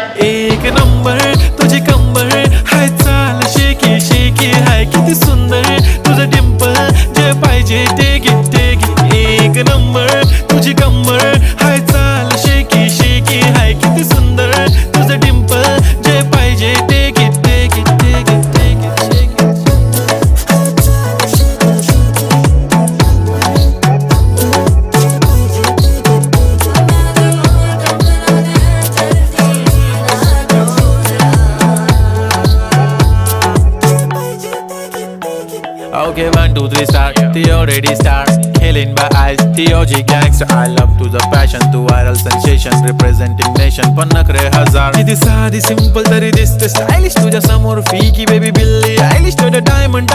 एक नंबर तुझी कंबर हाय, चाल शेकी शेकी हाय, किती सुंदर तुझं डिंपल, जे पाहिजे ते घे ते घे. एक नंबर तुझी कंबर हाय, चाल शेकी शेकी हाय, किती सुंदर तुझं डिंपल, जे पाहिजे ते घे ते घे ते घे ते घे ते घे. Okay, 1, 2, 3 start. The already start. Killing by eyes. The OG gangster. I love to the passion, to viral sensation, representing nation. पण नखरे हजार. किती साधी simple तरी दिसते stylish तुझ्या समोर. फीकी baby बिल्ली. Stylish to the diamond.